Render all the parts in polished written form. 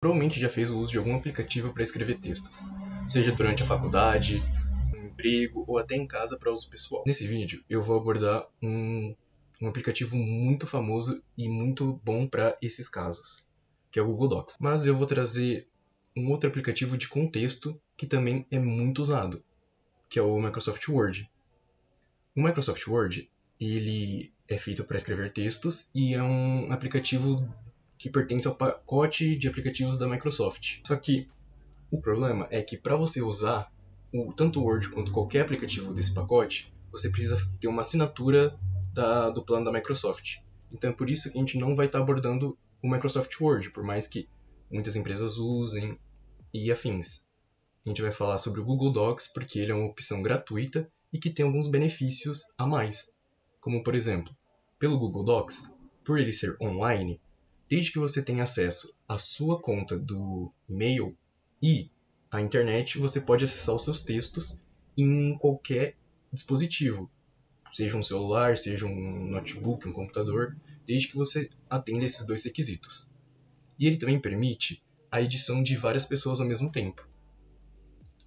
Provavelmente já fez o uso de algum aplicativo para escrever textos, seja durante a faculdade, um emprego ou até em casa para uso pessoal. Nesse vídeo eu vou abordar um aplicativo muito famoso e muito bom para esses casos, que é o Google Docs. Mas eu vou trazer um outro aplicativo de contexto que também é muito usado, que é o Microsoft Word. O Microsoft Word, ele é feito para escrever textos e é um aplicativo que pertence ao pacote de aplicativos da Microsoft. Só que o problema é que para você usar tanto o Word quanto qualquer aplicativo desse pacote, você precisa ter uma assinatura do plano da Microsoft. Então é por isso que a gente não vai estar abordando o Microsoft Word, por mais que muitas empresas usem e afins. A gente vai falar sobre o Google Docs porque ele é uma opção gratuita e que tem alguns benefícios a mais. Como, por exemplo, pelo Google Docs, por ele ser online, desde que você tenha acesso à sua conta do e-mail e à internet, você pode acessar os seus textos em qualquer dispositivo, seja um celular, seja um notebook, um computador, desde que você atenda esses dois requisitos. E ele também permite a edição de várias pessoas ao mesmo tempo.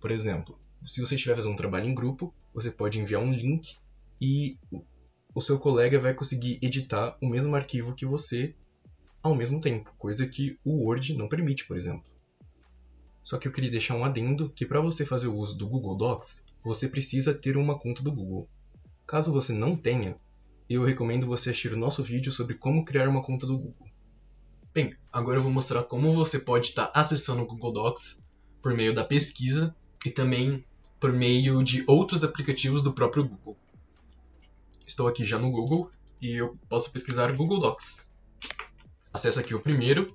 Por exemplo, se você estiver fazendo um trabalho em grupo, você pode enviar um link e o seu colega vai conseguir editar o mesmo arquivo que você ao mesmo tempo, coisa que o Word não permite, por exemplo. Só que eu queria deixar um adendo que para você fazer o uso do Google Docs, você precisa ter uma conta do Google. Caso você não tenha, eu recomendo você assistir o nosso vídeo sobre como criar uma conta do Google. Bem, agora eu vou mostrar como você pode estar acessando o Google Docs por meio da pesquisa e também por meio de outros aplicativos do próprio Google. Estou aqui já no Google e eu posso pesquisar Google Docs. Acesso aqui o primeiro.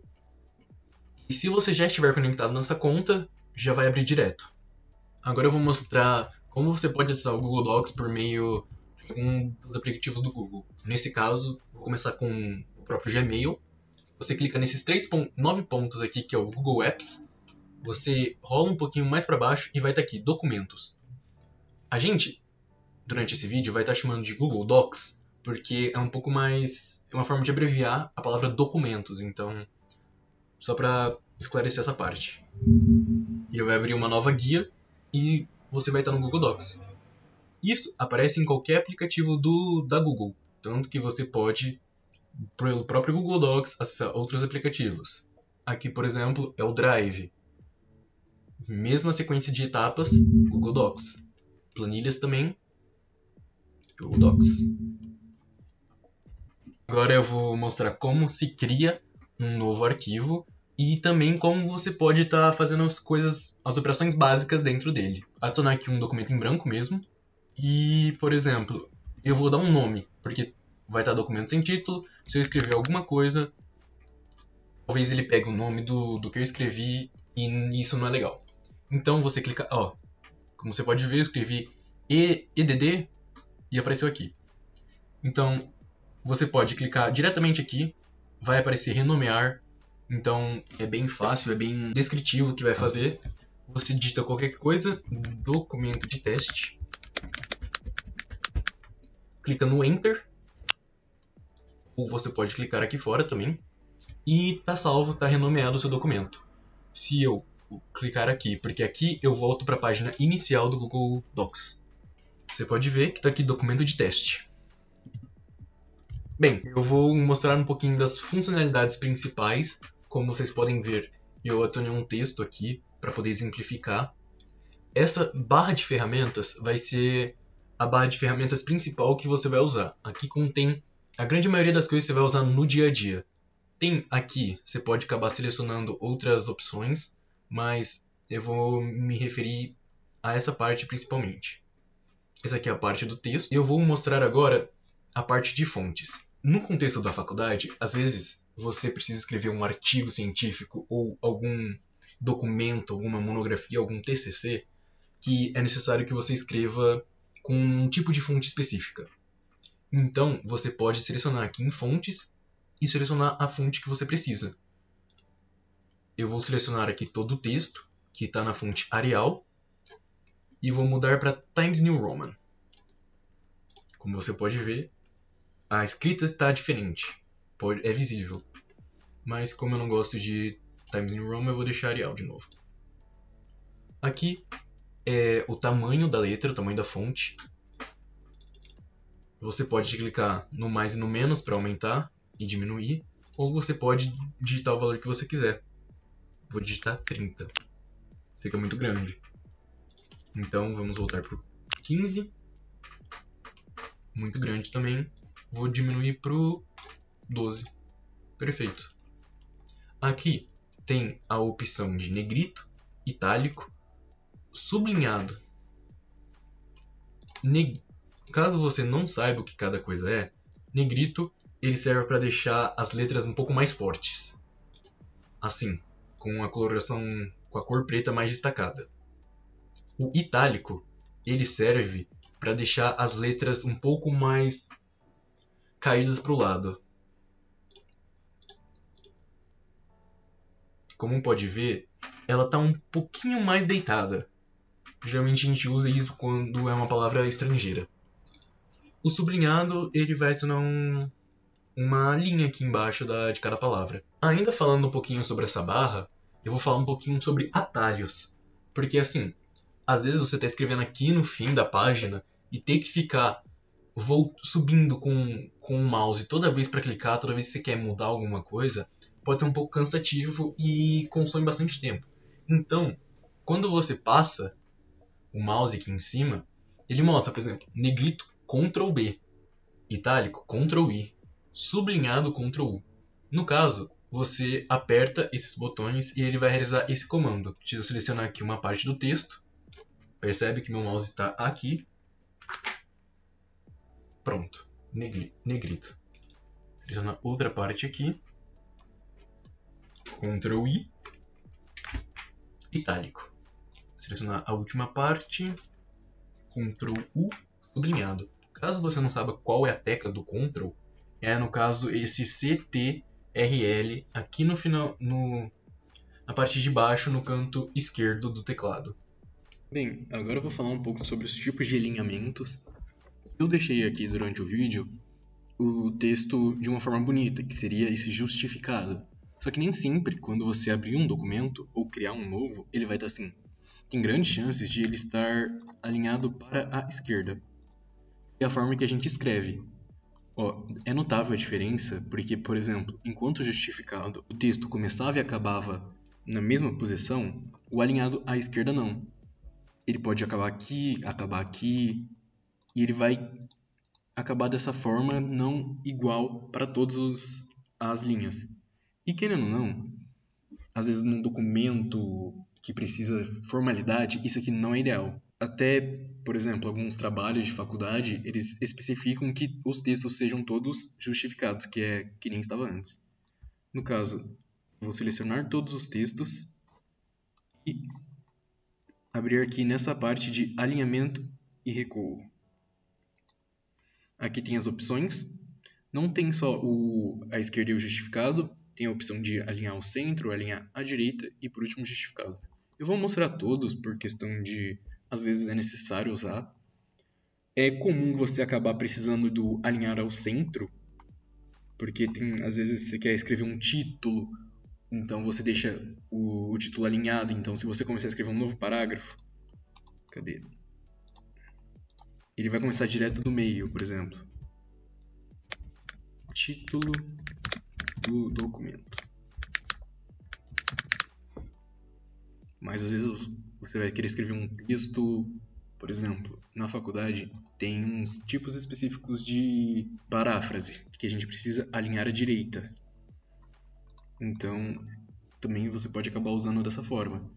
E se você já estiver conectado nessa conta, já vai abrir direto. Agora eu vou mostrar como você pode acessar o Google Docs por meio de um dos aplicativos do Google. Nesse caso, vou começar com o próprio Gmail. Você clica nesses 9 pontos aqui, que é o Google Apps. Você rola um pouquinho mais para baixo e vai estar aqui, Documentos. A gente, durante esse vídeo, vai estar chamando de Google Docs, porque é um pouco mais... é uma forma de abreviar a palavra documentos, então... só para esclarecer essa parte. E vai abrir uma nova guia e você vai estar no Google Docs. Isso aparece em qualquer aplicativo da Google, tanto que você pode, pelo próprio Google Docs, acessar outros aplicativos. Aqui, por exemplo, é o Drive. Mesma sequência de etapas, Google Docs. Planilhas também, Google Docs. Agora eu vou mostrar como se cria um novo arquivo e também como você pode estar fazendo as operações básicas dentro dele. Adicionar aqui um documento em branco mesmo. E, por exemplo, eu vou dar um nome, porque vai estar documento sem título. Se eu escrever alguma coisa, talvez ele pegue o nome do que eu escrevi e isso não é legal. Então você clica, como você pode ver, eu escrevi EDD e apareceu aqui. Então você pode clicar diretamente aqui, vai aparecer renomear. Então é bem fácil, é bem descritivo o que vai fazer. Você digita qualquer coisa, documento de teste. Clica no Enter. Ou você pode clicar aqui fora também. E tá salvo, tá renomeado o seu documento. Se eu clicar aqui, porque aqui eu volto para a página inicial do Google Docs. Você pode ver que tá aqui documento de teste. Bem, eu vou mostrar um pouquinho das funcionalidades principais. Como vocês podem ver, eu adicionei um texto aqui para poder exemplificar. Essa barra de ferramentas vai ser a barra de ferramentas principal que você vai usar. Aqui contém a grande maioria das coisas que você vai usar no dia a dia. Tem aqui, você pode acabar selecionando outras opções, mas eu vou me referir a essa parte principalmente. Essa aqui é a parte do texto. E eu vou mostrar agora a parte de fontes. No contexto da faculdade, às vezes você precisa escrever um artigo científico ou algum documento, alguma monografia, algum TCC, que é necessário que você escreva com um tipo de fonte específica. Então, você pode selecionar aqui em fontes e selecionar a fonte que você precisa. Eu vou selecionar aqui todo o texto, que está na fonte Arial, e vou mudar para Times New Roman. Como você pode ver, a escrita está diferente, é visível. Mas como eu não gosto de Times New Roman eu vou deixar Arial de novo. Aqui é o tamanho da letra, o tamanho da fonte. Você pode clicar no mais e no menos para aumentar e diminuir, ou você pode digitar o valor que você quiser. Vou digitar 30. Fica muito grande. Então vamos voltar para o 15. Muito grande também. Vou diminuir para o 12. Perfeito. Aqui tem a opção de negrito, itálico, sublinhado. Caso você não saiba o que cada coisa é, negrito ele serve para deixar as letras um pouco mais fortes. Assim, com a coloração, com a cor preta mais destacada. O itálico ele serve para deixar as letras um pouco mais caídas para o lado. Como pode ver, ela está um pouquinho mais deitada. Geralmente a gente usa isso quando é uma palavra estrangeira. O sublinhado ele vai adicionar uma linha aqui embaixo de cada palavra. Ainda falando um pouquinho sobre essa barra, eu vou falar um pouquinho sobre atalhos. Porque assim, às vezes você está escrevendo aqui no fim da página e ter que ficar subindo com o mouse toda vez para clicar, toda vez que você quer mudar alguma coisa, pode ser um pouco cansativo e consome bastante tempo. Então, quando você passa o mouse aqui em cima, ele mostra, por exemplo, negrito Ctrl B, itálico Ctrl I, sublinhado Ctrl U. No caso, você aperta esses botões e ele vai realizar esse comando. Deixa eu selecionar aqui uma parte do texto. Percebe que meu mouse está aqui. Pronto, negrito. Selecionar outra parte aqui. Ctrl I, itálico. Selecionar a última parte. Ctrl U, sublinhado. Caso você não saiba qual é a tecla do Ctrl, é no caso esse CTRL aqui no final, na parte de baixo, no canto esquerdo do teclado. Bem, agora eu vou falar um pouco sobre os tipos de alinhamentos. Eu deixei aqui durante o vídeo o texto de uma forma bonita, que seria esse justificado. Só que nem sempre, quando você abrir um documento ou criar um novo, ele vai estar assim. Tem grandes chances de ele estar alinhado para a esquerda. É a forma que a gente escreve. É notável a diferença, porque, por exemplo, enquanto justificado o texto começava e acabava na mesma posição, o alinhado à esquerda não. Ele pode acabar aqui, e ele vai acabar dessa forma não igual para todas as linhas. E querendo ou não, às vezes num documento que precisa formalidade, isso aqui não é ideal. Até, por exemplo, alguns trabalhos de faculdade, eles especificam que os textos sejam todos justificados, que é que nem estava antes. No caso, vou selecionar todos os textos e abrir aqui nessa parte de alinhamento e recuo. Aqui tem as opções. Não tem só a esquerda e o justificado, tem a opção de alinhar ao centro, alinhar à direita e, por último, o justificado. Eu vou mostrar todos por questão de, às vezes, é necessário usar. É comum você acabar precisando do alinhar ao centro, porque às vezes você quer escrever um título, então você deixa o título alinhado. Então, se você começar a escrever um novo parágrafo, cadê? Ele vai começar direto do meio, por exemplo. Título do documento. Mas às vezes você vai querer escrever um texto, por exemplo, na faculdade tem uns tipos específicos de paráfrase que a gente precisa alinhar à direita. Então, também você pode acabar usando dessa forma.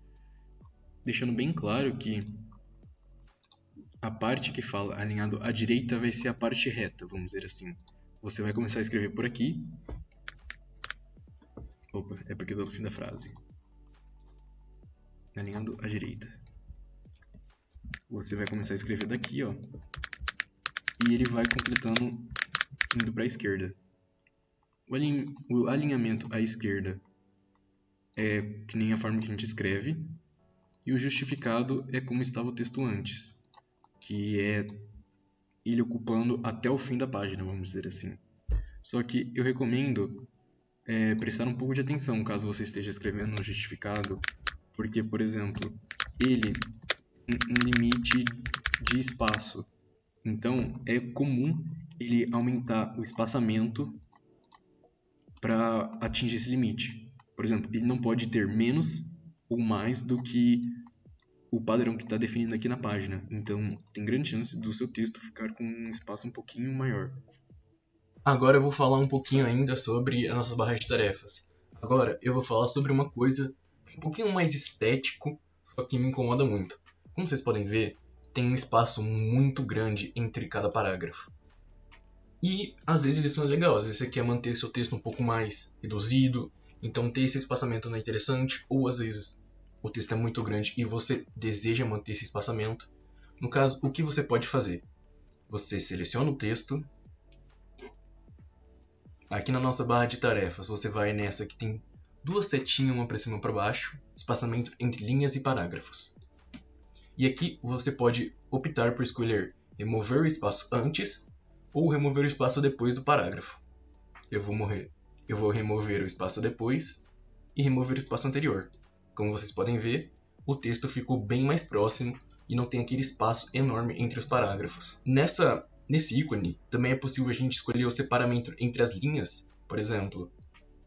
Deixando bem claro que a parte que fala alinhado à direita vai ser a parte reta, vamos dizer assim. Você vai começar a escrever por aqui. Opa, é porque eu tô no fim da frase. Alinhado à direita. Você vai começar a escrever daqui, ó. E ele vai completando, indo para a esquerda. O alinhamento à esquerda é que nem a forma que a gente escreve. E o justificado é como estava o texto antes. Que é ele ocupando até o fim da página, vamos dizer assim. Só que eu recomendo prestar um pouco de atenção caso você esteja escrevendo no justificado, porque, por exemplo, ele um limite de espaço. Então, é comum ele aumentar o espaçamento para atingir esse limite. Por exemplo, ele não pode ter menos ou mais do que o padrão que está definido aqui na página. Então, tem grande chance do seu texto ficar com um espaço um pouquinho maior. Agora eu vou falar um pouquinho ainda sobre as nossas barras de tarefas. Agora eu vou falar sobre uma coisa um pouquinho mais estético, só que me incomoda muito. Como vocês podem ver, tem um espaço muito grande entre cada parágrafo. E às vezes isso não é legal, às vezes você quer manter seu texto um pouco mais reduzido, então ter esse espaçamento não é interessante, ou às vezes o texto é muito grande e você deseja manter esse espaçamento. No caso, o que você pode fazer? Você seleciona o texto. Aqui na nossa barra de tarefas, você vai nessa que tem duas setinhas, uma para cima e uma para baixo, espaçamento entre linhas e parágrafos. E aqui você pode optar por escolher remover o espaço antes ou remover o espaço depois do parágrafo. Eu vou remover o espaço depois e remover o espaço anterior. Como vocês podem ver, o texto ficou bem mais próximo e não tem aquele espaço enorme entre os parágrafos. Nesse ícone, também é possível a gente escolher o separamento entre as linhas. Por exemplo,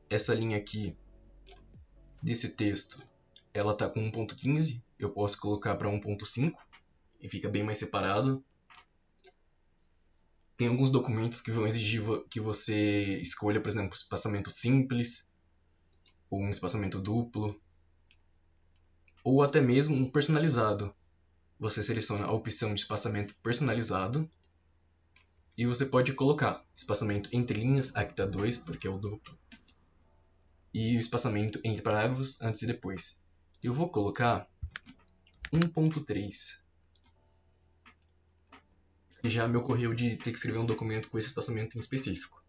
essa linha aqui desse texto, ela está com 1.15, eu posso colocar para 1.5 e fica bem mais separado. Tem alguns documentos que vão exigir que você escolha, por exemplo, espaçamento simples, ou um espaçamento duplo, ou até mesmo um personalizado. Você seleciona a opção de espaçamento personalizado, e você pode colocar espaçamento entre linhas, aqui está 2, porque é o duplo, e o espaçamento entre parágrafos antes e depois. Eu vou colocar 1.3. E já me ocorreu de ter que escrever um documento com esse espaçamento em específico.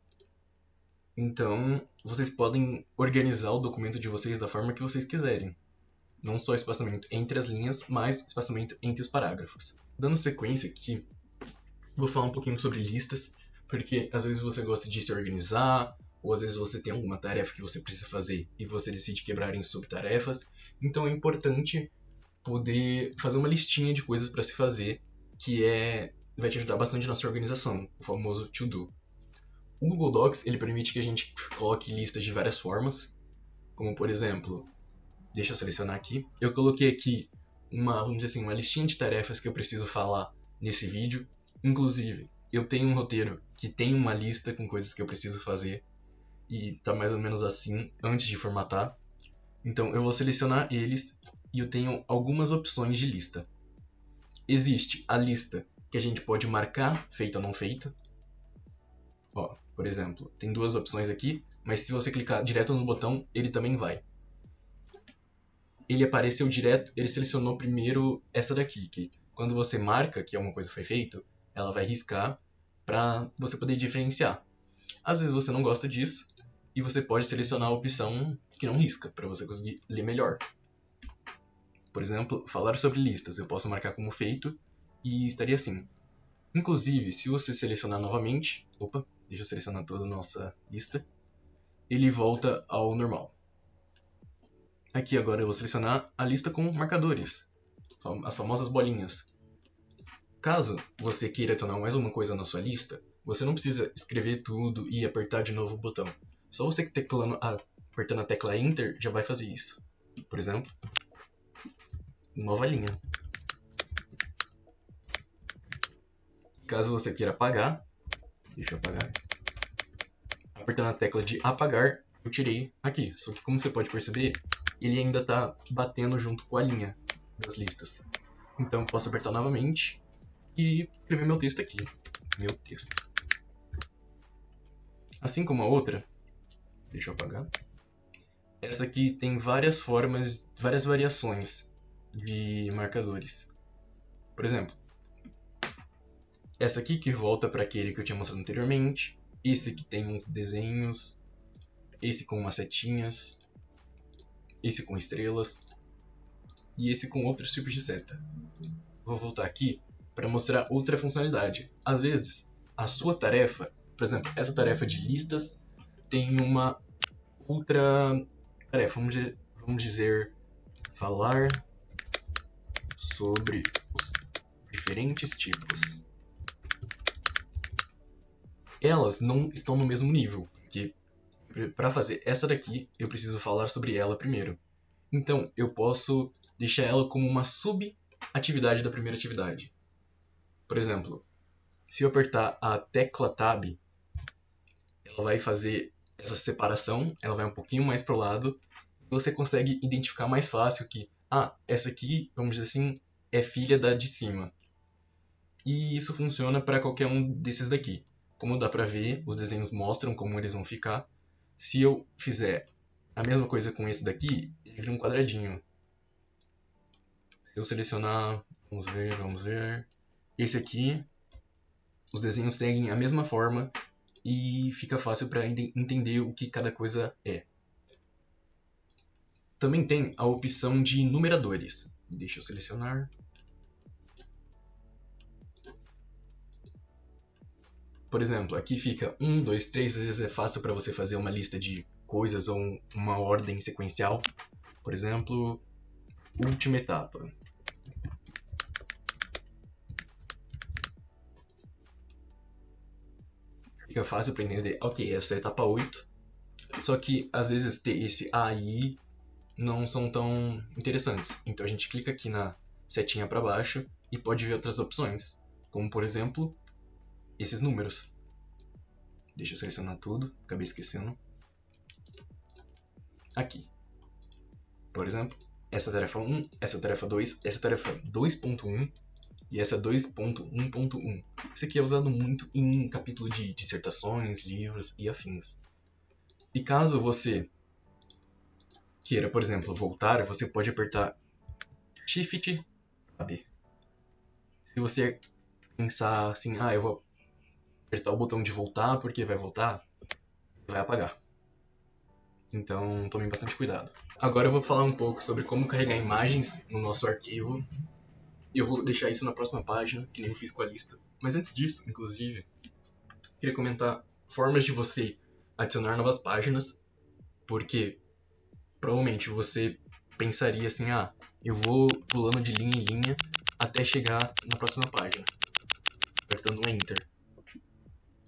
Então, vocês podem organizar o documento de vocês da forma que vocês quiserem. Não só espaçamento entre as linhas, mas espaçamento entre os parágrafos. Dando sequência aqui, vou falar um pouquinho sobre listas, porque às vezes você gosta de se organizar, ou às vezes você tem alguma tarefa que você precisa fazer e você decide quebrar em subtarefas. Então é importante poder fazer uma listinha de coisas para se fazer, que vai te ajudar bastante na sua organização, o famoso to-do. O Google Docs ele permite que a gente coloque listas de várias formas, como por exemplo, deixa eu selecionar aqui, eu coloquei aqui vamos dizer assim, uma listinha de tarefas que eu preciso falar nesse vídeo. Inclusive, eu tenho um roteiro que tem uma lista com coisas que eu preciso fazer e tá mais ou menos assim antes de formatar. Então eu vou selecionar eles e eu tenho algumas opções de lista. Existe a lista que a gente pode marcar feito ou não feito. Ó, por exemplo, tem duas opções aqui, mas se você clicar direto no botão, ele também vai. Ele apareceu direto, ele selecionou primeiro essa daqui, que quando você marca que alguma coisa foi feita, ela vai riscar para você poder diferenciar. Às vezes você não gosta disso e você pode selecionar a opção que não risca, para você conseguir ler melhor. Por exemplo, falar sobre listas, eu posso marcar como feito e estaria assim. Inclusive, se você selecionar novamente, deixa eu selecionar toda a nossa lista, ele volta ao normal. Aqui agora eu vou selecionar a lista com marcadores, as famosas bolinhas. Caso você queira adicionar mais uma coisa na sua lista, você não precisa escrever tudo e apertar de novo o botão. Só você apertando a tecla Enter já vai fazer isso. Por exemplo, nova linha. Caso você queira apagar, deixa eu apagar. Apertando a tecla de apagar, eu tirei aqui. Só que como você pode perceber, ele ainda está batendo junto com a linha das listas. Então eu posso apertar novamente e escrever meu texto aqui. Meu texto. Assim como a outra, deixa eu apagar. Essa aqui tem várias formas, várias variações de marcadores. Por exemplo, essa aqui que volta para aquele que eu tinha mostrado anteriormente. Esse aqui tem uns desenhos. Esse com umas setinhas. Esse com estrelas. E esse com outros tipos de seta. Vou voltar aqui para mostrar outra funcionalidade. Às vezes, a sua tarefa, por exemplo, essa tarefa de listas tem uma outra tarefa. Vamos dizer falar sobre os diferentes tipos. Elas não estão no mesmo nível, porque para fazer essa daqui eu preciso falar sobre ela primeiro. Então eu posso deixar ela como uma subatividade da primeira atividade. Por exemplo, se eu apertar a tecla Tab, ela vai fazer essa separação, ela vai um pouquinho mais para o lado, e você consegue identificar mais fácil que, essa aqui, vamos dizer assim, é filha da de cima. E isso funciona para qualquer um desses daqui. Como dá para ver, os desenhos mostram como eles vão ficar. Se eu fizer a mesma coisa com esse daqui, ele vira um quadradinho. Se eu selecionar, vamos ver. Esse aqui, os desenhos seguem a mesma forma e fica fácil para entender o que cada coisa é. Também tem a opção de numeradores. Deixa eu selecionar. Por exemplo, aqui fica 1, 2, 3, às vezes é fácil para você fazer uma lista de coisas ou uma ordem sequencial. Por exemplo, última etapa. Fica fácil para entender, ok, essa é a etapa 8. Só que às vezes ter esse A e I não são tão interessantes. Então a gente clica aqui na setinha para baixo e pode ver outras opções. Como por exemplo, esses números. Deixa eu selecionar tudo, acabei esquecendo. Aqui. Por exemplo, essa tarefa 1, essa tarefa 2, essa tarefa 2.1 e essa 2.1.1. Isso aqui é usado muito em capítulo de dissertações, livros e afins. E caso você queira, por exemplo, voltar, você pode apertar Shift Tab. Se você pensar assim, eu vou apertar o botão de voltar porque vai voltar, vai apagar. Então, tomem bastante cuidado. Agora eu vou falar um pouco sobre como carregar imagens no nosso arquivo. Eu vou deixar isso na próxima página, que nem eu fiz com a lista. Mas antes disso, inclusive, queria comentar formas de você adicionar novas páginas, porque provavelmente você pensaria assim, eu vou pulando de linha em linha até chegar na próxima página, apertando um Enter.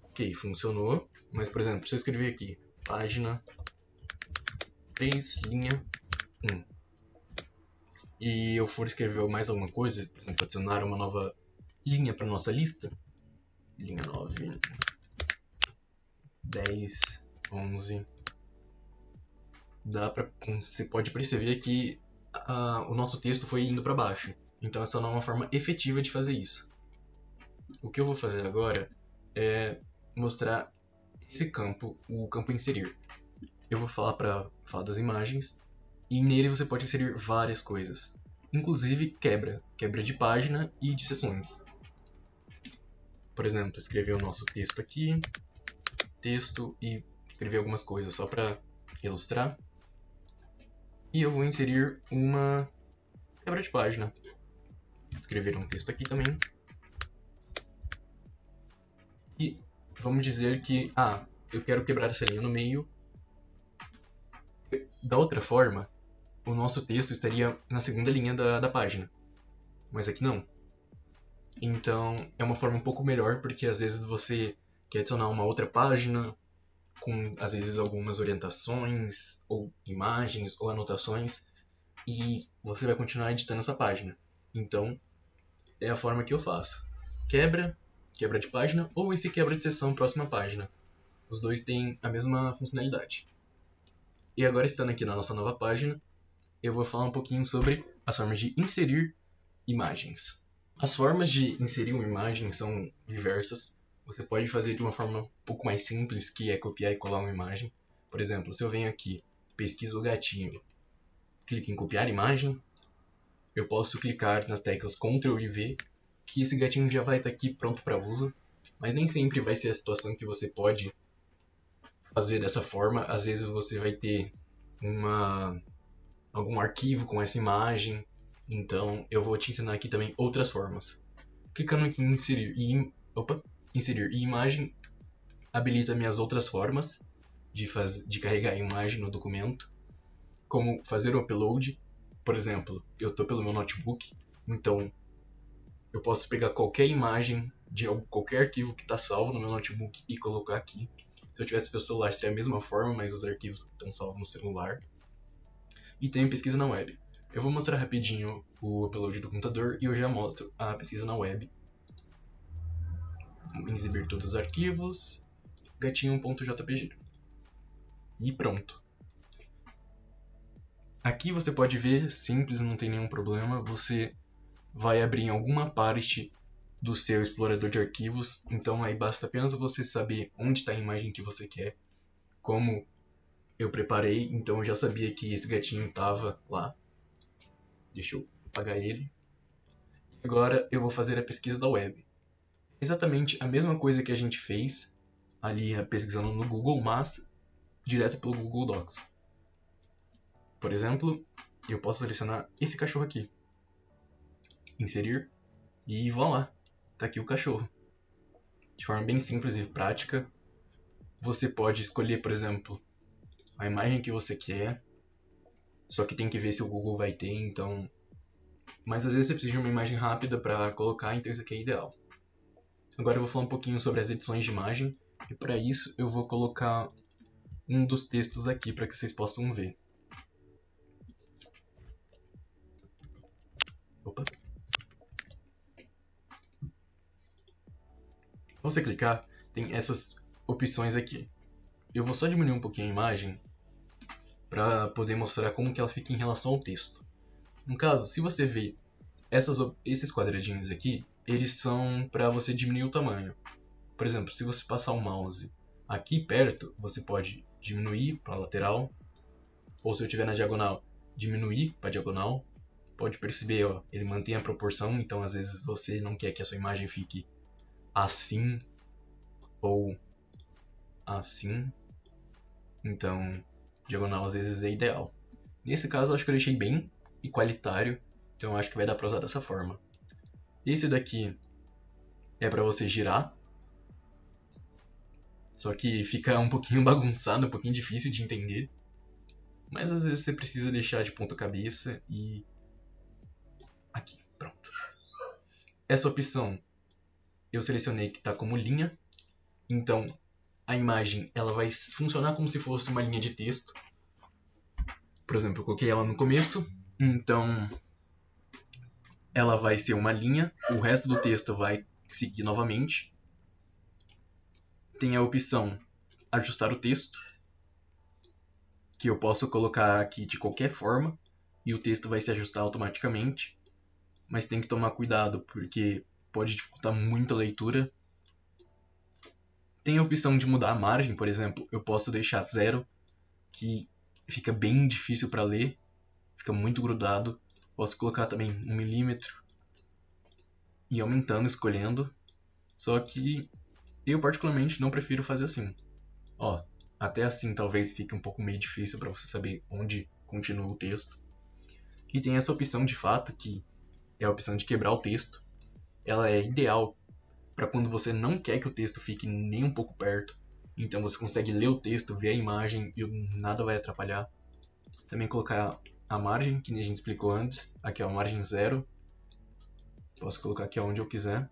Ok, funcionou, mas por exemplo, se eu escrever aqui, página 3, linha 1, e eu for escrever mais alguma coisa, por exemplo, adicionar uma nova linha para nossa lista, linha 9, 10, 11, você pode perceber que o nosso texto foi indo para baixo. Então essa não é uma forma efetiva de fazer isso. O que eu vou fazer agora é mostrar esse campo, o campo inserir. Eu vou falar das imagens e nele você pode inserir várias coisas, inclusive quebra de página e de seções. Por exemplo, escrever o nosso texto aqui, texto e escrever algumas coisas só para ilustrar. E eu vou inserir uma quebra de página. Escrever um texto aqui também. E vamos dizer que, eu quero quebrar essa linha no meio. Da outra forma, o nosso texto estaria na segunda linha da página. Mas aqui não. Então, é uma forma um pouco melhor, porque às vezes você quer adicionar uma outra página, com às vezes algumas orientações, ou imagens, ou anotações, e você vai continuar editando essa página. Então, é a forma que eu faço. Quebra de página, ou esse quebra de seção próxima página. Os dois têm a mesma funcionalidade. E agora, estando aqui na nossa nova página, eu vou falar um pouquinho sobre as formas de inserir imagens. As formas de inserir uma imagem são diversas. Você pode fazer de uma forma um pouco mais simples, que é copiar e colar uma imagem. Por exemplo, se eu venho aqui, pesquiso o gatinho, clico em copiar imagem, eu posso clicar nas teclas Ctrl e V, que esse gatinho já vai estar aqui pronto para uso, mas nem sempre vai ser a situação que você pode fazer dessa forma. Às vezes você vai ter algum arquivo com essa imagem, então eu vou te ensinar aqui também outras formas. Clicando aqui em inserir e imagem habilita minhas outras formas de carregar a imagem no documento, como fazer o upload. Por exemplo, eu estou pelo meu notebook, então eu posso pegar qualquer imagem de qualquer arquivo que está salvo no meu notebook e colocar aqui. Se eu tivesse pelo celular seria a mesma forma, mas os arquivos que estão salvos no celular. E tem pesquisa na web. Eu vou mostrar rapidinho o upload do computador e eu já mostro a pesquisa na web. Exibir todos os arquivos, gatinho.jpg. E pronto. Aqui você pode ver, simples, não tem nenhum problema. Você vai abrir em alguma parte do seu explorador de arquivos. Então aí basta apenas você saber onde está a imagem que você quer. Como eu preparei, então eu já sabia que esse gatinho estava lá. Deixa eu apagar ele. Agora eu vou fazer a pesquisa da web. Exatamente a mesma coisa que a gente fez ali pesquisando no Google, mas direto pelo Google Docs. Por exemplo, eu posso selecionar esse cachorro aqui. Inserir e vamos lá. Tá aqui o cachorro. De forma bem simples e prática. Você pode escolher, por exemplo, a imagem que você quer. Só que tem que ver se o Google vai ter, então... Mas às vezes você precisa de uma imagem rápida para colocar, então isso aqui é ideal. Agora eu vou falar um pouquinho sobre as edições de imagem. E para isso eu vou colocar um dos textos aqui para que vocês possam ver. Opa. Ao você clicar, tem essas opções aqui. Eu vou só diminuir um pouquinho a imagem para poder mostrar como que ela fica em relação ao texto. No caso, se você ver esses quadradinhos aqui, eles são para você diminuir o tamanho. Por exemplo, se você passar o mouse aqui perto, você pode diminuir para a lateral, ou se eu estiver na diagonal, diminuir para a diagonal. Pode perceber, ó, ele mantém a proporção, então às vezes você não quer que a sua imagem fique assim ou assim. Então, diagonal às vezes é ideal. Nesse caso, eu acho que eu deixei bem igualitário, então eu acho que vai dar para usar dessa forma. Esse daqui é para você girar, só que fica um pouquinho bagunçado, um pouquinho difícil de entender. Mas às vezes você precisa deixar de ponta cabeça e... Aqui, pronto. Essa opção eu selecionei que está como linha, então a imagem ela vai funcionar como se fosse uma linha de texto. Por exemplo, eu coloquei ela no começo, então ela vai ser uma linha, o resto do texto vai seguir novamente. Tem a opção ajustar o texto, que eu posso colocar aqui de qualquer forma e o texto vai se ajustar automaticamente, mas tem que tomar cuidado porque pode dificultar muito a leitura. Tem a opção de mudar a margem, por exemplo, eu posso deixar 0, que fica bem difícil para ler, fica muito grudado. Posso colocar também 1 milímetro e aumentando, escolhendo. Só que eu particularmente não prefiro fazer assim. Ó, até assim talvez fique um pouco meio difícil para você saber onde continua o texto. E tem essa opção de fato, que é a opção de quebrar o texto. Ela é ideal para quando você não quer que o texto fique nem um pouco perto. Então você consegue ler o texto, ver a imagem e nada vai atrapalhar. Também colocar a margem, que a gente explicou antes. Aqui é a margem 0. Posso colocar aqui onde eu quiser.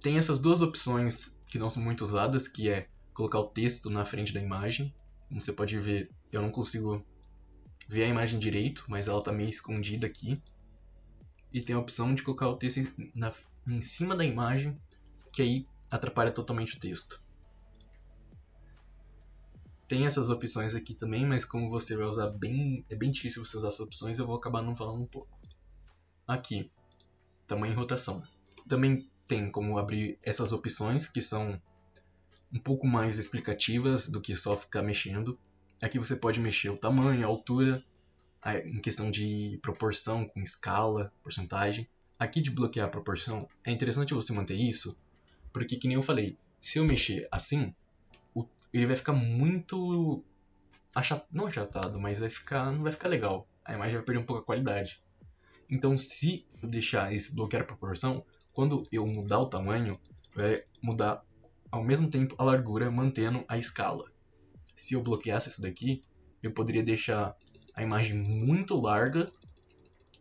Tem essas duas opções que não são muito usadas, que é colocar o texto na frente da imagem. Como você pode ver, eu não consigo ver a imagem direito, mas ela está meio escondida aqui. E tem a opção de colocar o texto em cima da imagem, que aí atrapalha totalmente o texto. Tem essas opções aqui também, mas como você vai usar é bem difícil você usar essas opções, eu vou acabar não falando um pouco. Aqui, tamanho e rotação. Também tem como abrir essas opções, que são um pouco mais explicativas do que só ficar mexendo. Aqui você pode mexer o tamanho, a altura, em questão de proporção, com escala, porcentagem. Aqui de bloquear a proporção, é interessante você manter isso, porque que nem eu falei, se eu mexer assim, ele vai ficar muito não achatado, mas não vai ficar legal. A imagem vai perder um pouco a qualidade. Então, se eu deixar esse bloquear a proporção, quando eu mudar o tamanho, vai mudar ao mesmo tempo a largura, mantendo a escala. se eu bloqueasse isso daqui, eu poderia deixar a imagem muito larga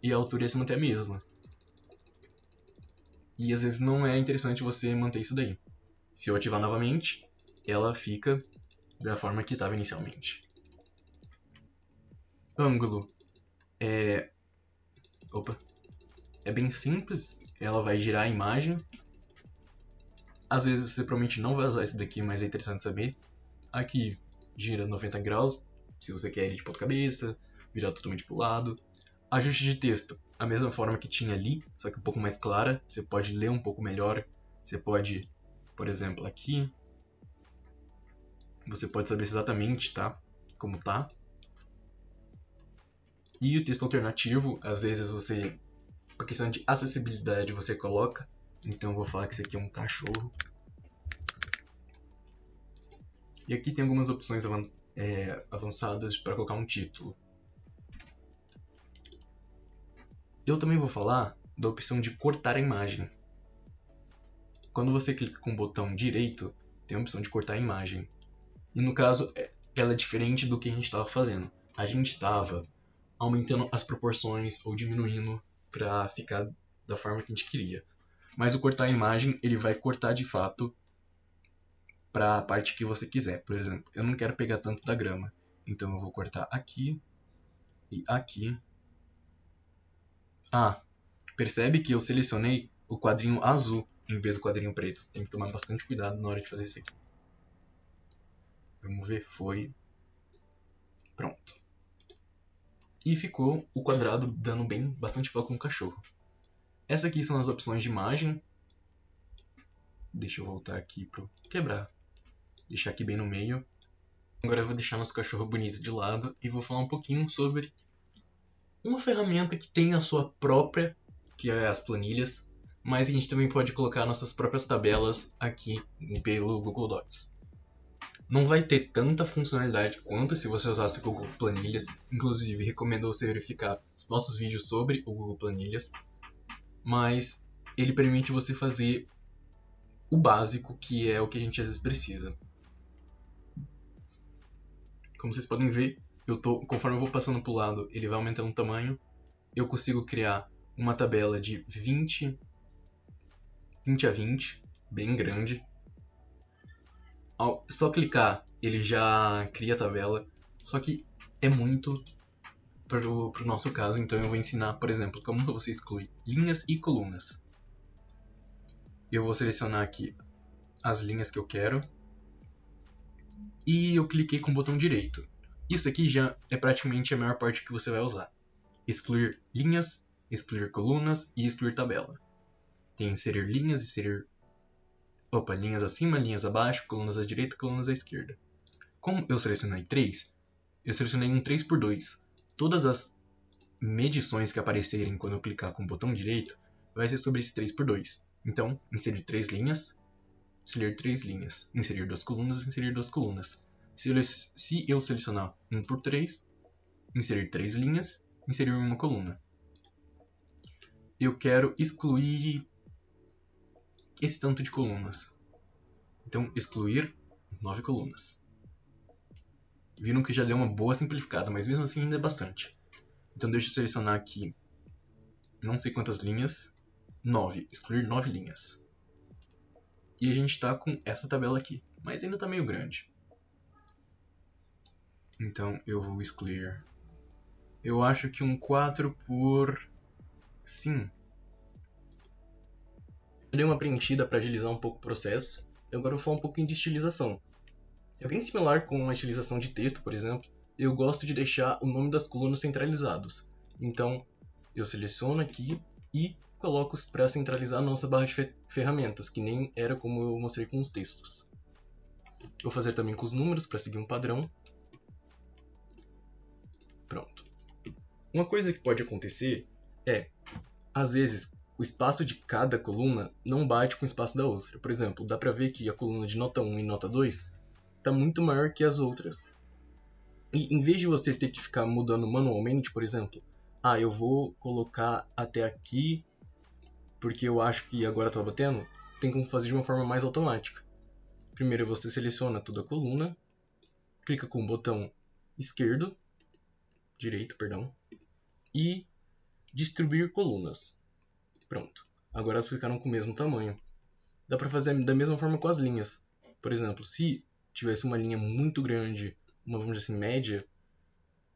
e a altura ia se manter a mesma. E às vezes não é interessante você manter isso daí. Se eu ativar novamente, ela fica da forma que estava inicialmente. Ângulo é bem simples, ela vai girar a imagem. Às vezes você provavelmente não vai usar isso daqui, mas é interessante saber. Aqui gira 90 graus, se você quer ir de ponta cabeça, virar totalmente pro lado. Ajuste de texto, a mesma forma que tinha ali, só que um pouco mais clara. Você pode ler um pouco melhor. Você pode, por exemplo, aqui, você pode saber exatamente, tá, como tá. E o texto alternativo, às vezes você, por questão de acessibilidade, você coloca. Então eu vou falar que esse aqui é um cachorro. E aqui tem algumas opções avançadas para colocar um título. Eu também vou falar da opção de cortar a imagem. Quando você clica com o botão direito, tem a opção de cortar a imagem. E no caso, ela é diferente do que a gente estava fazendo. A gente estava aumentando as proporções ou diminuindo para ficar da forma que a gente queria. Mas o cortar a imagem, ele vai cortar de fato para a parte que você quiser. Por exemplo, eu não quero pegar tanto da grama, então eu vou cortar aqui e aqui. Percebe que eu selecionei o quadrinho azul em vez do quadrinho preto. Tem que tomar bastante cuidado na hora de fazer isso aqui. Vamos ver, foi. Pronto. E ficou o quadrado dando bastante foco no cachorro. Essas aqui são as opções de imagem. Deixa eu voltar aqui para quebrar. Deixar aqui bem no meio. Agora eu vou deixar nosso cachorro bonito de lado e vou falar um pouquinho sobre uma ferramenta que tem a sua própria, que é as planilhas, mas a gente também pode colocar nossas próprias tabelas aqui pelo Google Docs. Não vai ter tanta funcionalidade quanto se você usasse o Google Planilhas. Inclusive, recomendo você verificar os nossos vídeos sobre o Google Planilhas. Mas ele permite você fazer o básico, que é o que a gente às vezes precisa. Como vocês podem ver, conforme eu vou passando para o lado, ele vai aumentando o tamanho. Eu consigo criar uma tabela de 20 a 20, bem grande. Só clicar, ele já cria a tabela, só que é muito pro nosso caso, então eu vou ensinar, por exemplo, como você exclui linhas e colunas. Eu vou selecionar aqui as linhas que eu quero e eu cliquei com o botão direito. Isso aqui já é praticamente a maior parte que você vai usar. Excluir linhas, excluir colunas e excluir tabela. Tem inserir linhas, linhas acima, linhas abaixo, colunas à direita, colunas à esquerda. Como eu selecionei 3, eu selecionei um 3x2. Todas as medições que aparecerem quando eu clicar com o botão direito vai ser sobre esse 3x2. Então, inserir 3 linhas, inserir 3 linhas, inserir 2 colunas, inserir 2 colunas. Se eu selecionar 1x3, inserir 3 linhas, inserir uma coluna. Eu quero excluir esse tanto de colunas. Então, excluir 9 colunas. Viram que já deu uma boa simplificada, mas mesmo assim ainda é bastante. Então, deixa eu selecionar aqui não sei quantas linhas. 9. Excluir 9 linhas. E a gente está com essa tabela aqui, mas ainda está meio grande. Então, eu vou excluir. Eu acho que um 4 por... Sim. Eu dei uma preenchida para agilizar um pouco o processo. E agora eu vou falar um pouquinho de estilização. É bem similar com a estilização de texto, por exemplo. Eu gosto de deixar o nome das colunas centralizados. Então, eu seleciono aqui e coloco para centralizar a nossa barra de ferramentas, que nem era como eu mostrei com os textos. Vou fazer também com os números para seguir um padrão. Pronto. Uma coisa que pode acontecer é, às vezes, o espaço de cada coluna não bate com o espaço da outra. Por exemplo, dá para ver que a coluna de nota 1 e nota 2 está muito maior que as outras. E em vez de você ter que ficar mudando manualmente, por exemplo, eu vou colocar até aqui porque eu acho que agora está batendo, tem como fazer de uma forma mais automática. Primeiro você seleciona toda a coluna, clica com o botão direito, e distribuir colunas. Pronto. Agora elas ficaram com o mesmo tamanho. Dá para fazer da mesma forma com as linhas. Por exemplo, se tivesse uma linha muito grande, uma, vamos dizer assim, média,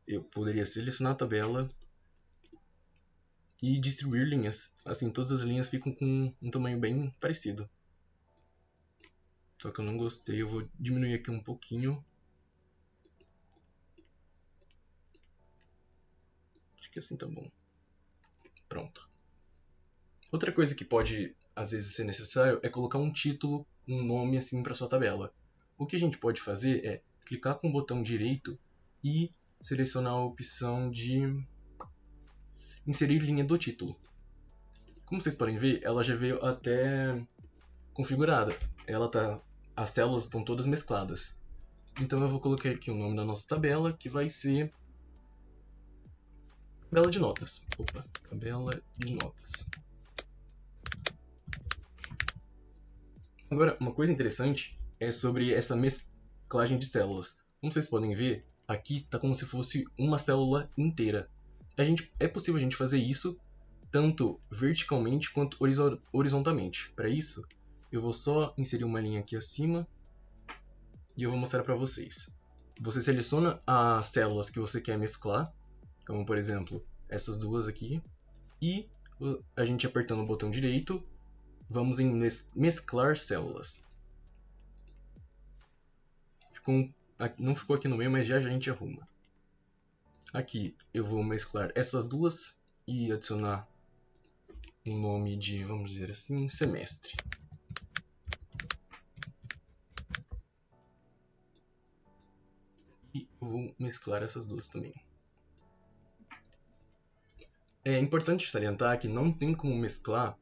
eu poderia selecionar a tabela e distribuir linhas. Assim, todas as linhas ficam com um tamanho bem parecido. Só que eu não gostei, eu vou diminuir aqui um pouquinho. Acho que assim tá bom. Pronto. Outra coisa que pode, às vezes, ser necessário é colocar um título, um nome assim para sua tabela. O que a gente pode fazer é clicar com o botão direito e selecionar a opção de inserir linha do título. Como vocês podem ver, ela já veio até configurada. As células estão todas mescladas. Então eu vou colocar aqui o nome da nossa tabela, que vai ser tabela de notas. Tabela de notas. Agora, uma coisa interessante é sobre essa mesclagem de células. Como vocês podem ver, aqui está como se fosse uma célula inteira. É possível a gente fazer isso tanto verticalmente quanto horizontalmente. Para isso, eu vou só inserir uma linha aqui acima e eu vou mostrar para vocês. Você seleciona as células que você quer mesclar, como por exemplo essas duas aqui, e a gente apertando o botão direito, vamos em mesclar células. Não ficou aqui no meio, mas já a gente arruma. Aqui eu vou mesclar essas duas e adicionar um nome de, vamos dizer assim, semestre. E vou mesclar essas duas também. É importante salientar que não tem como mesclar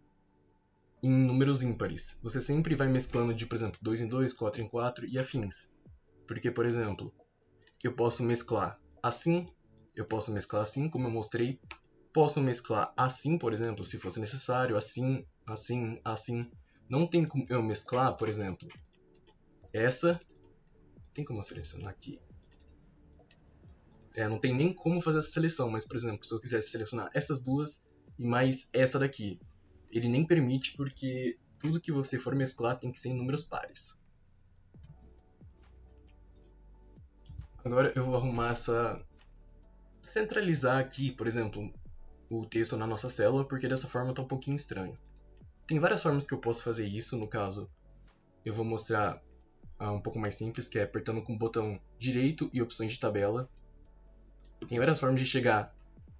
em números ímpares. Você sempre vai mesclando de, por exemplo, 2 em 2, 4 em 4 e afins. Porque, por exemplo, eu posso mesclar assim, eu posso mesclar assim, como eu mostrei. Posso mesclar assim, por exemplo, se fosse necessário, assim, assim, assim. Não tem como eu mesclar, por exemplo, essa. Tem como eu selecionar aqui? Não tem nem como fazer essa seleção, mas, por exemplo, se eu quisesse selecionar essas duas e mais essa daqui, ele nem permite porque tudo que você for mesclar tem que ser em números pares. Agora eu vou arrumar centralizar aqui, por exemplo, o texto na nossa célula, porque dessa forma está um pouquinho estranho. Tem várias formas que eu posso fazer isso, no caso, eu vou mostrar um pouco mais simples, que é apertando com o botão direito e opções de tabela. Tem várias formas de chegar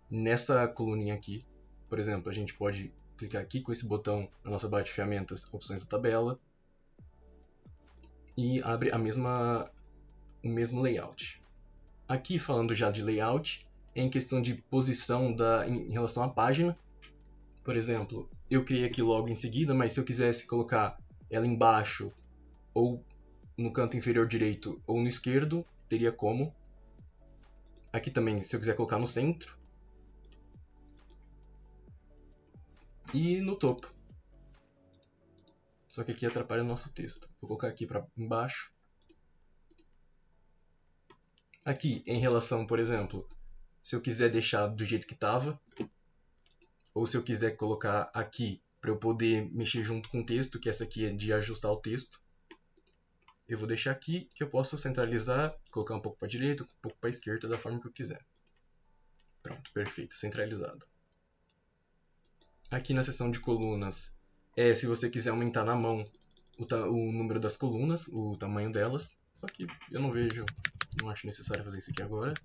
nessa coluninha aqui. Por exemplo, a gente pode clicar aqui com esse botão na nossa barra de ferramentas, opções da tabela, e abre o mesmo layout. Aqui, falando já de layout, é em questão de posição em relação à página. Por exemplo, eu criei aqui logo em seguida, mas se eu quisesse colocar ela embaixo, ou no canto inferior direito, ou no esquerdo, teria como. Aqui também, se eu quiser colocar no centro. E no topo. Só que aqui atrapalha o nosso texto. Vou colocar aqui para embaixo. Aqui, em relação, por exemplo, se eu quiser deixar do jeito que estava, ou se eu quiser colocar aqui para eu poder mexer junto com o texto, que essa aqui é de ajustar o texto, eu vou deixar aqui que eu posso centralizar, colocar um pouco para a direita, um pouco para a esquerda, da forma que eu quiser. Pronto, perfeito, centralizado. Aqui na seção de colunas, se você quiser aumentar na mão o número das colunas, o tamanho delas, só que eu não acho necessário fazer isso aqui agora.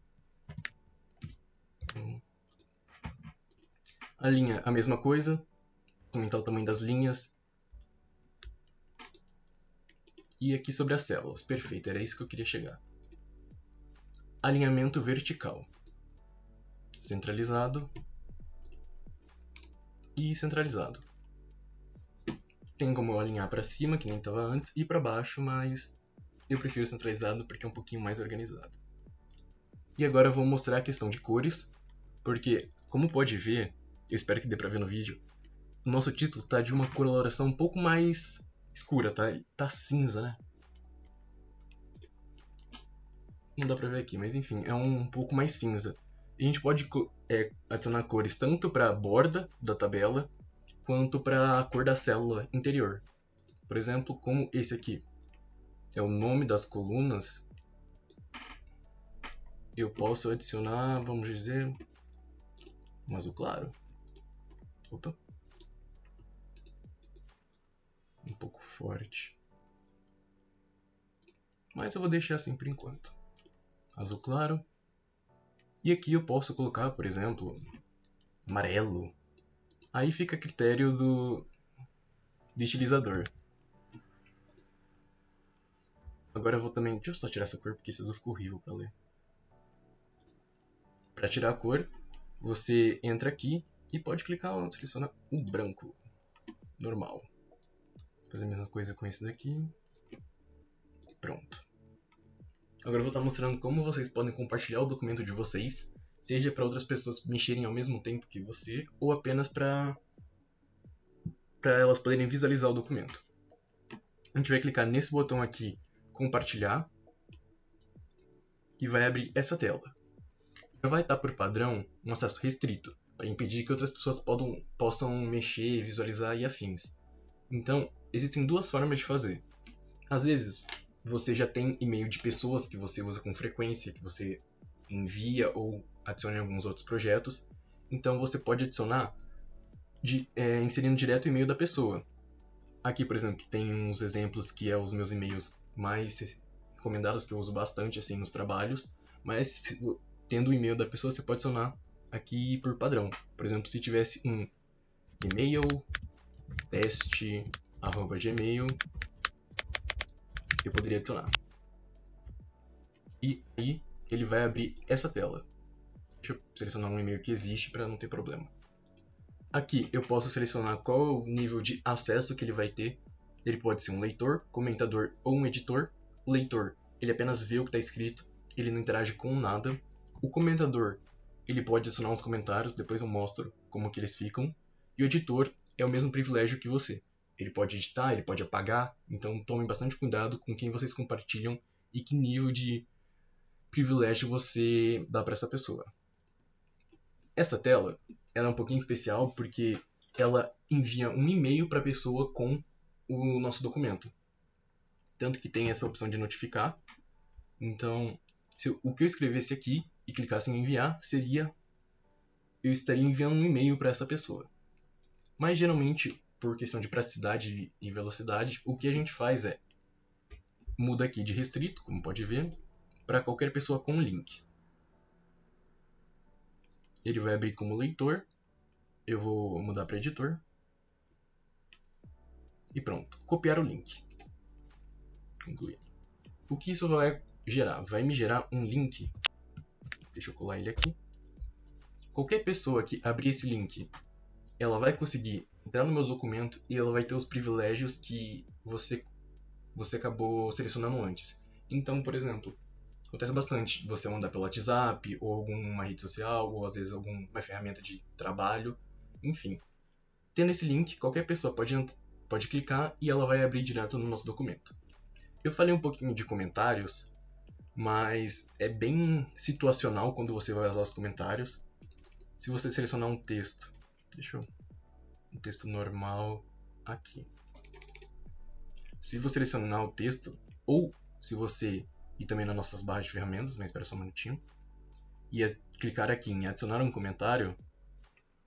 A linha, a mesma coisa, aumentar o tamanho das linhas. E aqui sobre as células, perfeito, era isso que eu queria chegar. Alinhamento vertical, centralizado e centralizado. Tem como eu alinhar para cima, que nem estava antes, e para baixo, mas eu prefiro centralizado porque é um pouquinho mais organizado. E agora eu vou mostrar a questão de cores, porque, como pode ver, eu espero que dê para ver no vídeo, o nosso título está de uma coloração um pouco mais escura, tá cinza, né? Não dá pra ver aqui, mas enfim, é um pouco mais cinza. E a gente pode adicionar cores tanto para a borda da tabela, quanto para a cor da célula interior. Por exemplo, como esse aqui é o nome das colunas, eu posso adicionar, vamos dizer, um azul claro. Opa. Um pouco forte. Mas eu vou deixar assim por enquanto. Azul claro. E aqui eu posso colocar, por exemplo, amarelo. Aí fica a critério do estilizador. Agora eu vou também... Deixa eu só tirar essa cor porque esse azul ficou horrível para ler. Para tirar a cor, você entra aqui e pode clicar e selecionar o branco. Normal. Vou fazer a mesma coisa com esse daqui. Pronto. Agora eu vou estar mostrando como vocês podem compartilhar o documento de vocês, seja para outras pessoas mexerem ao mesmo tempo que você, ou apenas para elas poderem visualizar o documento. A gente vai clicar nesse botão aqui, compartilhar, e vai abrir essa tela. Vai estar por padrão um acesso restrito, para impedir que outras pessoas possam mexer, visualizar e afins. Então, existem duas formas de fazer. Às vezes, você já tem e-mail de pessoas que você usa com frequência, que você envia ou adiciona em alguns outros projetos. Então você pode adicionar inserindo direto o e-mail da pessoa. Aqui, por exemplo, tem uns exemplos que é os meus e-mails mais recomendados, que eu uso bastante assim nos trabalhos. Mas tendo o e-mail da pessoa, você pode adicionar aqui por padrão. Por exemplo, se tivesse um e-mail teste@gmail, eu poderia adicionar. E aí ele vai abrir essa tela. Deixa eu selecionar um e-mail que existe para não ter problema. Aqui eu posso selecionar qual é o nível de acesso que ele vai ter. Ele pode ser um leitor, comentador ou um editor. O leitor, ele apenas vê o que está escrito, ele não interage com nada. O comentador, ele pode adicionar uns comentários, depois eu mostro como que eles ficam. E o editor é o mesmo privilégio que você. Ele pode editar, ele pode apagar, então tomem bastante cuidado com quem vocês compartilham e que nível de privilégio você dá para essa pessoa. Essa tela ela é um pouquinho especial porque ela envia um e-mail para a pessoa com o nosso documento. Tanto que tem essa opção de notificar. Então, o que eu escrevesse aqui e clicasse em enviar, eu estaria enviando um e-mail para essa pessoa. Mas geralmente, por questão de praticidade e velocidade, o que a gente faz é muda aqui de restrito, como pode ver, para qualquer pessoa com link. Ele vai abrir como leitor. Eu vou mudar para editor. E pronto. Copiar o link. Concluir. O que isso vai gerar? Vai me gerar um link. Deixa eu colar ele aqui. Qualquer pessoa que abrir esse link, ela vai conseguir entrar no meu documento e ela vai ter os privilégios que você acabou selecionando antes. Então, por exemplo, acontece bastante você mandar pelo WhatsApp, ou alguma rede social, ou às vezes alguma ferramenta de trabalho, enfim. Tendo esse link, qualquer pessoa pode clicar e ela vai abrir direto no nosso documento. Eu falei um pouquinho de comentários, mas é bem situacional quando você vai usar os comentários. Se você selecionar um texto, um texto normal aqui. Se você selecionar o texto, ou se você ir também nas nossas barras de ferramentas, mas espera só um minutinho, e clicar aqui em adicionar um comentário,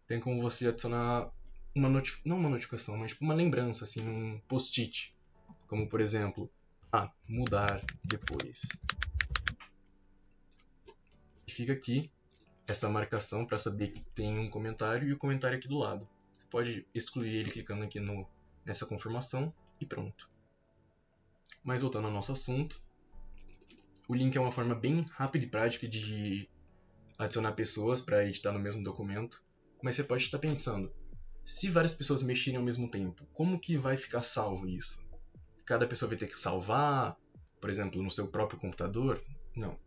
tem como você adicionar não uma notificação, mas tipo uma lembrança, assim, um post-it. Como por exemplo, mudar depois. E fica aqui essa marcação para saber que tem um comentário e o comentário aqui do lado. Você pode excluir ele clicando aqui nessa confirmação e pronto. Mas voltando ao nosso assunto, o link é uma forma bem rápida e prática de adicionar pessoas para editar no mesmo documento. Mas você pode estar pensando, se várias pessoas mexerem ao mesmo tempo, como que vai ficar salvo isso? Cada pessoa vai ter que salvar, por exemplo, no seu próprio computador? Não.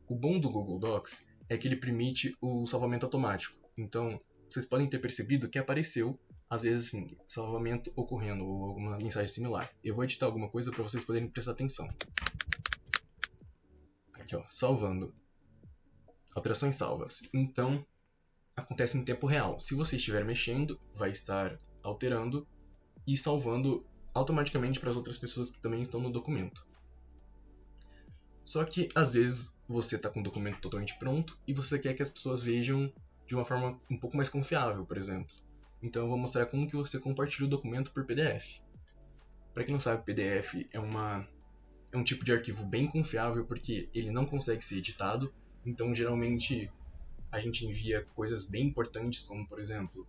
O bom do Google Docs é que ele permite o salvamento automático. Então, vocês podem ter percebido que apareceu, às vezes, assim, salvamento ocorrendo ou alguma mensagem similar. Eu vou editar alguma coisa para vocês poderem prestar atenção. aqui, ó, salvando. Alterações salvas. Então, acontece em tempo real. Se você estiver mexendo, vai estar alterando e salvando automaticamente para as outras pessoas que também estão no documento. Só que, às vezes, você está com o documento totalmente pronto e você quer que as pessoas vejam de uma forma um pouco mais confiável, por exemplo. Então, eu vou mostrar como que você compartilha o documento por PDF. Para quem não sabe, PDF é um tipo de arquivo bem confiável porque ele não consegue ser editado. Então, geralmente, a gente envia coisas bem importantes, como, por exemplo,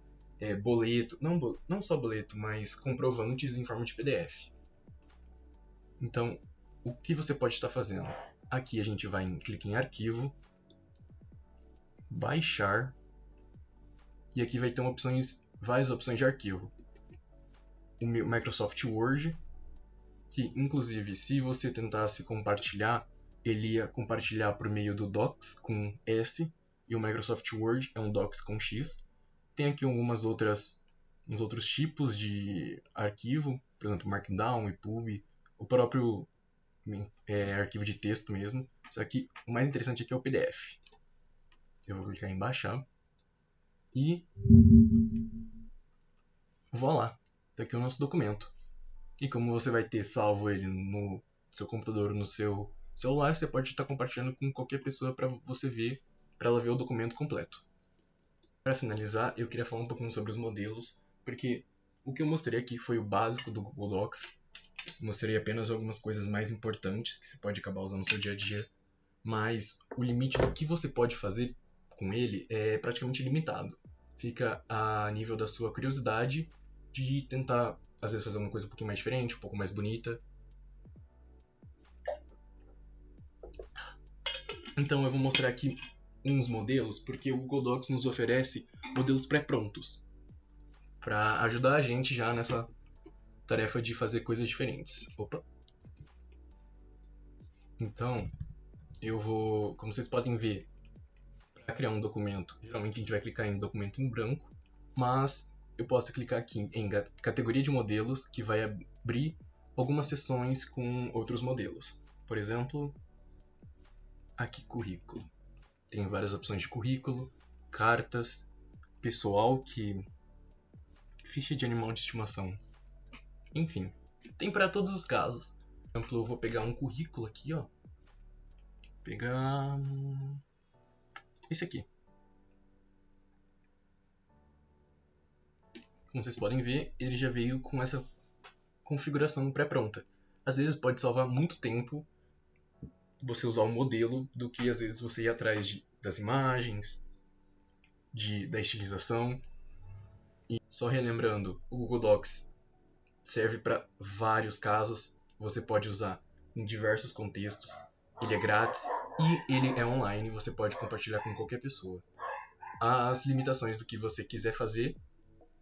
boleto, não só boleto, mas comprovantes em forma de PDF. Então, o que você pode estar fazendo? Aqui a gente vai clicar em arquivo, baixar, e aqui vai ter várias opções de arquivo. O Microsoft Word, que inclusive se você tentasse compartilhar, ele ia compartilhar por meio do Docs com S, e o Microsoft Word é um Docs com X. Tem aqui uns outros tipos de arquivo, por exemplo, Markdown, EPUB, o próprio arquivo de texto mesmo. Só que o mais interessante aqui é o PDF. Eu vou clicar em baixar e voilá, esse aqui é o nosso documento. E como você vai ter salvo ele no seu computador, no seu celular, você pode estar compartilhando com qualquer pessoa para ela ver o documento completo. Para finalizar, eu queria falar um pouquinho sobre os modelos, porque o que eu mostrei aqui foi o básico do Google Docs. Mostrei apenas algumas coisas mais importantes que você pode acabar usando no seu dia a dia, mas o limite do que você pode fazer com ele é praticamente limitado. Fica a nível da sua curiosidade de tentar, às vezes, fazer uma coisa um pouquinho mais diferente, um pouco mais bonita. Então eu vou mostrar aqui uns modelos, porque o Google Docs nos oferece modelos pré-prontos para ajudar a gente já nessa tarefa de fazer coisas diferentes. Opa! Então, eu vou, como vocês podem ver, para criar um documento, geralmente a gente vai clicar em documento em branco, mas eu posso clicar aqui em categoria de modelos, que vai abrir algumas seções com outros modelos. Por exemplo, aqui currículo. Tem várias opções de currículo, cartas, pessoal, ficha de animal de estimação. Enfim, tem para todos os casos. Por exemplo, eu vou pegar um currículo aqui, ó. Pegar esse aqui. Como vocês podem ver, ele já veio com essa configuração pré-pronta. Às vezes pode salvar muito tempo você usar um modelo do que às vezes você ir atrás das imagens, da estilização. E só relembrando, o Google Docs serve para vários casos. Você pode usar em diversos contextos. Ele é grátis e ele é online. Você pode compartilhar com qualquer pessoa. As limitações do que você quiser fazer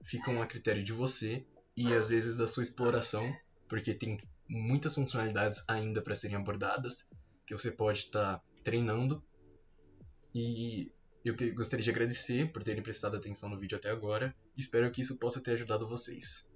ficam a critério de você e às vezes da sua exploração, porque tem muitas funcionalidades ainda para serem abordadas que você pode estar treinando. E eu gostaria de agradecer por terem prestado atenção no vídeo até agora. Espero que isso possa ter ajudado vocês.